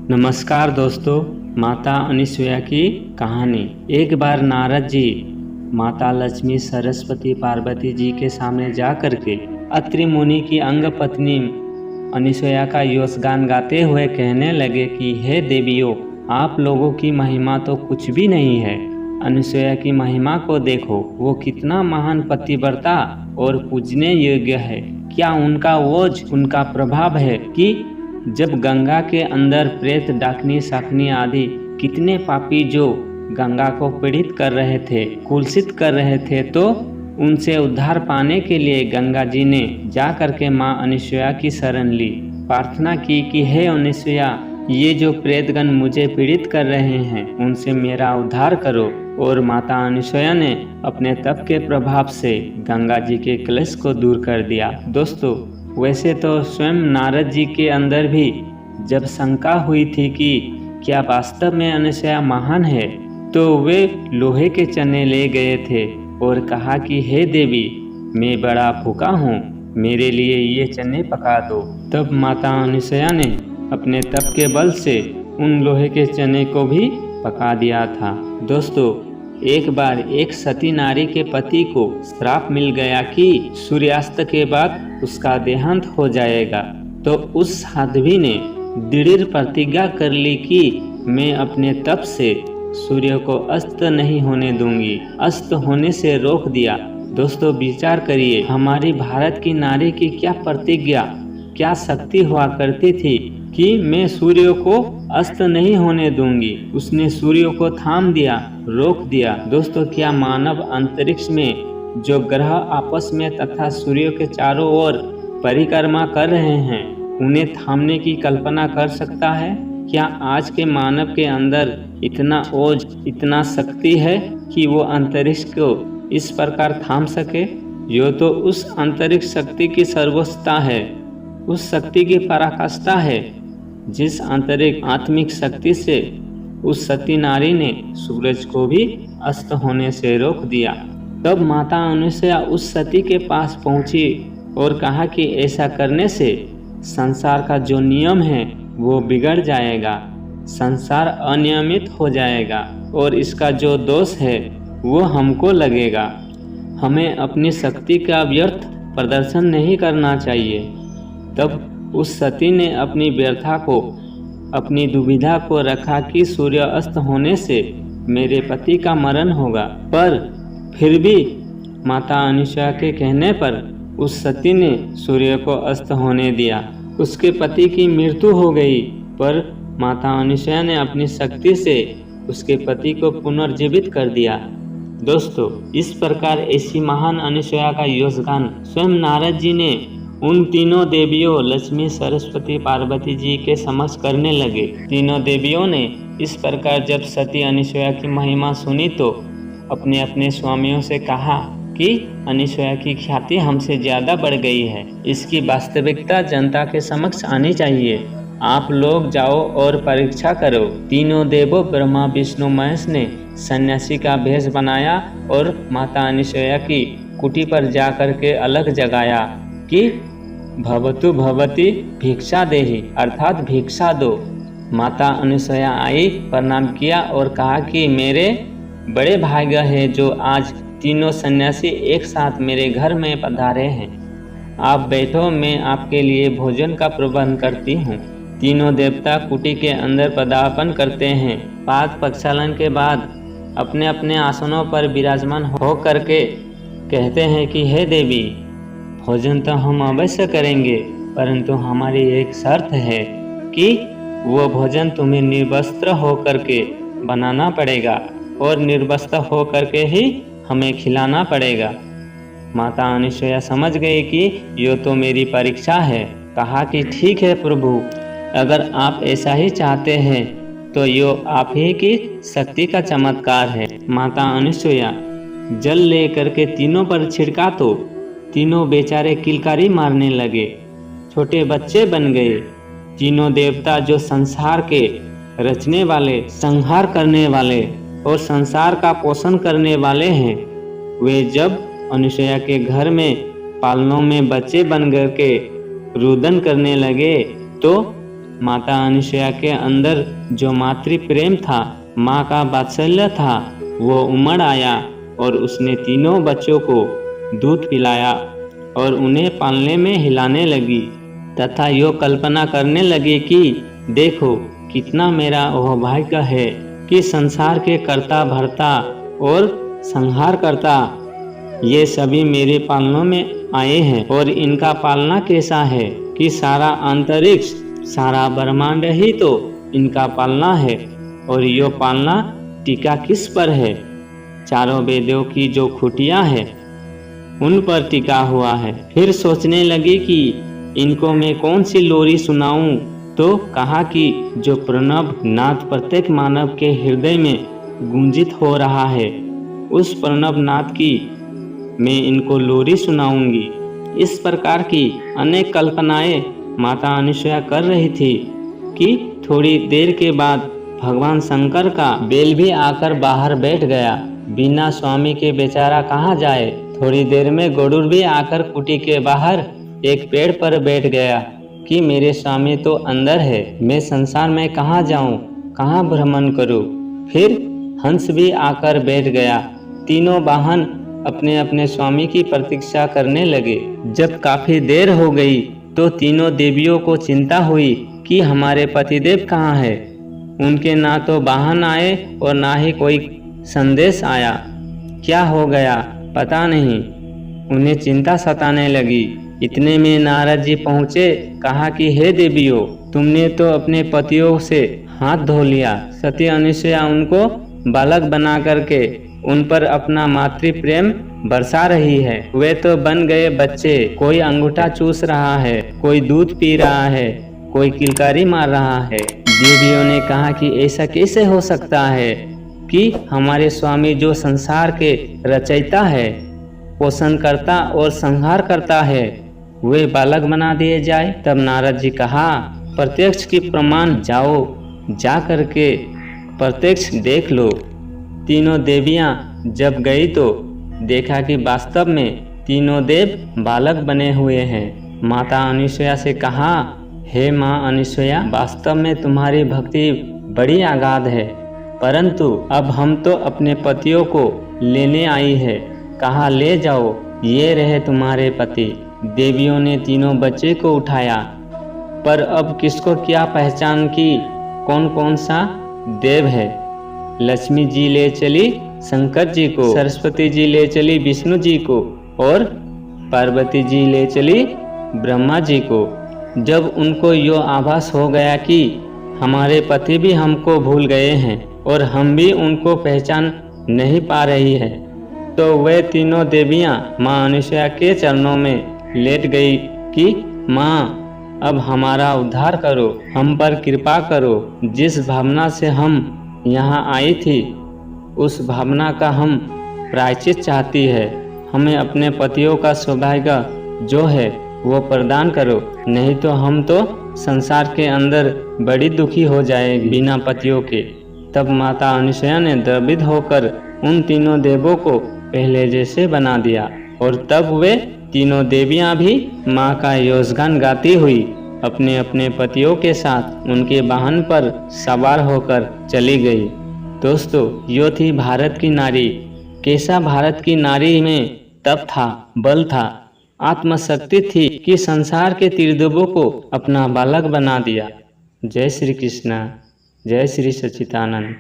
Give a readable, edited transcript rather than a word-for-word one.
नमस्कार दोस्तों, माता अनसुया की कहानी। एक बार नारद जी माता लक्ष्मी, सरस्वती, पार्वती जी के सामने जा करके अत्रि मुनि की अंग पत्नी अनसुया का यशगान गाते हुए कहने लगे कि हे देवियों, आप लोगों की महिमा तो कुछ भी नहीं है। अनसुया की महिमा को देखो, वो कितना महान पतिव्रता और पूजने योग्य है। क्या उनका ओज, उनका प्रभाव है कि जब गंगा के अंदर प्रेत, डाकनी, शाकनी आदि कितने पापी जो गंगा को पीड़ित कर रहे थे, कुलसित कर रहे थे, तो उनसे उद्धार पाने के लिए गंगा जी ने जा करके माँ अनसुया की शरण ली, प्रार्थना की कि हे अनसुया, ये जो प्रेतगण मुझे पीड़ित कर रहे हैं उनसे मेरा उद्धार करो। और माता अनसुया ने अपने तप के प्रभाव से गंगा जी के क्लेश को दूर कर दिया। दोस्तों, वैसे तो स्वयं नारद जी के अंदर भी जब शंका हुई थी कि क्या वास्तव में अनसुया महान है, तो वे लोहे के चने ले गए थे और कहा कि हे देवी, मैं बड़ा भूखा हूँ, मेरे लिए ये चने पका दो। तब माता अनसुया ने अपने तप के बल से उन लोहे के चने को भी पका दिया था। दोस्तों, एक बार एक सती नारी के पति को श्राप मिल गया कि सूर्यास्त के बाद उसका देहांत हो जाएगा। तो उस साध्वी ने दृढ़ प्रतिज्ञा कर ली कि मैं अपने तप से सूर्य को अस्त नहीं होने दूंगी, अस्त होने से रोक दिया। दोस्तों, विचार करिए, हमारी भारत की नारी की क्या प्रतिज्ञा, क्या शक्ति हुआ करती थी कि मैं सूर्य को अस्त नहीं होने दूंगी। उसने सूर्य को थाम दिया, रोक दिया। दोस्तों, क्या मानव अंतरिक्ष में जो ग्रह आपस में तथा सूर्य के चारों ओर परिक्रमा कर रहे हैं, उन्हें थामने की कल्पना कर सकता है? क्या आज के मानव के अंदर इतना ओज, इतना शक्ति है कि वो अंतरिक्ष को इस प्रकार थाम सके? यो तो उस अंतरिक्ष शक्ति की सर्वोच्चता है, उस शक्ति की पराकाष्ठा है, जिस आंतरिक आत्मिक शक्ति से उस सती नारी ने सूरज को भी अस्त होने से रोक दिया। तब माता अनसुया उस सती के पास पहुंची और कहा कि ऐसा करने से संसार का जो नियम है वो बिगड़ जाएगा, संसार अनियमित हो जाएगा और इसका जो दोष है वो हमको लगेगा। हमें अपनी शक्ति का व्यर्थ प्रदर्शन नहीं करना चाहिए। तब उस सती ने अपनी व्यर्था को, अपनी दुविधा को रखा कि सूर्य अस्त होने से मेरे पति का मरण होगा। पर फिर भी माता अनसुया के कहने पर उस सती ने सूर्य को अस्त होने दिया। उसके पति की मृत्यु हो गई, पर माता अनसुया ने अपनी शक्ति से उसके पति को पुनर्जीवित कर दिया। दोस्तों, इस प्रकार ऐसी महान अनसुया का यशगान स्वयं नारद जी ने उन तीनों देवियों लक्ष्मी, सरस्वती, पार्वती जी के समक्ष करने लगे। तीनों देवियों ने इस प्रकार जब सती अनसुया की महिमा सुनी तो अपने अपने स्वामियों से कहा कि अनसुया की ख्याति हमसे ज्यादा बढ़ गई है, इसकी वास्तविकता जनता के समक्ष आनी चाहिए। आप लोग जाओ और परीक्षा करो। तीनों देवों ब्रह्मा, विष्णु, महेश ने सन्यासी का भेष बनाया और माता अनसुया की कुटी पर जाकर के अलग जगाया कि भवतु भवती भिक्षा देहि, अर्थात भिक्षा दो। माता अनसुया आई, प्रणाम किया और कहा कि मेरे बड़े भाग्य है जो आज तीनों सन्यासी एक साथ मेरे घर में पधारे हैं। आप बैठो, मैं आपके लिए भोजन का प्रबंध करती हूँ। तीनों देवता कुटी के अंदर पदार्पण करते हैं। पाद प्रक्षालन के बाद अपने अपने आसनों पर विराजमान हो करके कहते हैं कि हे देवी, भोजन तो हम अवश्य करेंगे, परंतु हमारी एक शर्त है कि वो भोजन तुम्हें निर्वस्त्र होकर के बनाना पड़ेगा और निर्वस्त्र होकर के ही हमें खिलाना पड़ेगा। माता अनसुया समझ गई कि ये तो मेरी परीक्षा है। कहा कि ठीक है प्रभु, अगर आप ऐसा ही चाहते हैं तो यो आप ही की शक्ति का चमत्कार है। माता अनसुया जल लेकर के तीनों पर छिड़का तो तीनों बेचारे किलकारी मारने लगे, छोटे बच्चे बन गए। तीनों देवता जो संसार के रचने वाले, संहार करने वाले और संसार का पोषण करने वाले हैं, वे जब अनसुया के घर में पालनों में बच्चे बन कर के रुदन करने लगे तो माता अनुसुईया के अंदर जो मातृ प्रेम था, माँ का वात्सल्य था, वो उमड़ आया और उसने तीनों बच्चों को दूध पिलाया और उन्हें पालने में हिलाने लगी तथा यो कल्पना करने लगी कि देखो कितना मेरा सौभाग्य है कि संसार के कर्ता भर्ता और संहार करता ये सभी मेरे पालनों में आए हैं। और इनका पालना कैसा है कि सारा अंतरिक्ष सारा ब्रह्मांड ही तो इनका पालना है। और यो पालना टीका किस पर है? चारों वेदों की जो खुटियां है उन पर टिका हुआ है। फिर सोचने लगी कि इनको मैं कौन सी लोरी सुनाऊं, तो कहा कि जो प्रणव नाद प्रत्येक मानव के हृदय में गूंजित हो रहा है, उस प्रणव नाद की मैं इनको लोरी सुनाऊंगी। इस प्रकार की अनेक कल्पनाएं माता अनुसुईया कर रही थी कि थोड़ी देर के बाद भगवान शंकर का बैल भी आकर बाहर बैठ गया। बिना स्वामी के बेचारा कहाँ जाए। थोड़ी देर में गरुड़ भी आकर कुटी के बाहर एक पेड़ पर बैठ गया कि मेरे स्वामी तो अंदर है, मैं संसार में कहाँ जाऊं, कहाँ भ्रमण करूं। फिर हंस भी आकर बैठ गया। तीनों वाहन अपने अपने स्वामी की प्रतीक्षा करने लगे। जब काफी देर हो गई तो तीनों देवियों को चिंता हुई कि हमारे पतिदेव कहाँ है। उनके ना तो वाहन आए और ना ही कोई संदेश आया। क्या हो गया पता नहीं। उन्हें चिंता सताने लगी। इतने में नारद जी पहुँचे। कहा कि हे देवियों, तुमने तो अपने पतियों से हाथ धो लिया। सती अनुसुईया उनको बालक बना करके उन पर अपना मातृ प्रेम बरसा रही है। वे तो बन गए बच्चे। कोई अंगूठा चूस रहा है, कोई दूध पी रहा है, कोई किलकारी मार रहा है। देवियों ने कहा कि ऐसा कैसे हो सकता है कि हमारे स्वामी जो संसार के रचयिता है, पोषण करता और संहार करता है, वे बालक बना दिए जाए। तब नारद जी कहा प्रत्यक्ष की प्रमाण जाओ, जा करके प्रत्यक्ष देख लो। तीनों देवियां जब गई तो देखा कि वास्तव में तीनों देव बालक बने हुए हैं। माता अनुसुईया से कहा, हे माँ अनुसुईया, वास्तव में तुम्हारी भक्ति बड़ी अगाध है, परंतु अब हम तो अपने पतियों को लेने आई है। कहा ले जाओ, ये रहे तुम्हारे पति। देवियों ने तीनों बच्चे को उठाया, पर अब किसको क्या पहचान की कौन कौन सा देव है। लक्ष्मी जी ले चली शंकर जी को, सरस्वती जी ले चली विष्णु जी को और पार्वती जी ले चली ब्रह्मा जी को। जब उनको यो आभास हो गया कि हमारे पति भी हमको भूल गए हैं और हम भी उनको पहचान नहीं पा रही है, तो वे तीनों देवियां माँ अनुसुईया के चरणों में लेट गई कि माँ अब हमारा उद्धार करो, हम पर कृपा करो। जिस भावना से हम यहाँ आई थी उस भावना का हम प्रायश्चित चाहती है। हमें अपने पतियों का सौभाग्य जो है वो प्रदान करो, नहीं तो हम तो संसार के अंदर बड़ी दुखी हो जाएगी बिना पतियों के। तब माता अनुसुईया ने द्रवित होकर उन तीनों देवों को पहले जैसे बना दिया और तब वे तीनों देवियां भी माँ का यशगान गाती हुई अपने अपने पतियों के साथ उनके वाहन पर सवार होकर चली गई। दोस्तों, यो थी भारत की नारी। कैसा भारत की नारी में तप था, बल था, आत्मशक्ति थी कि संसार के त्रिदेवों को अपना बालक बना दिया। जय श्री कृष्ण, जय श्री सच्चिदानंद।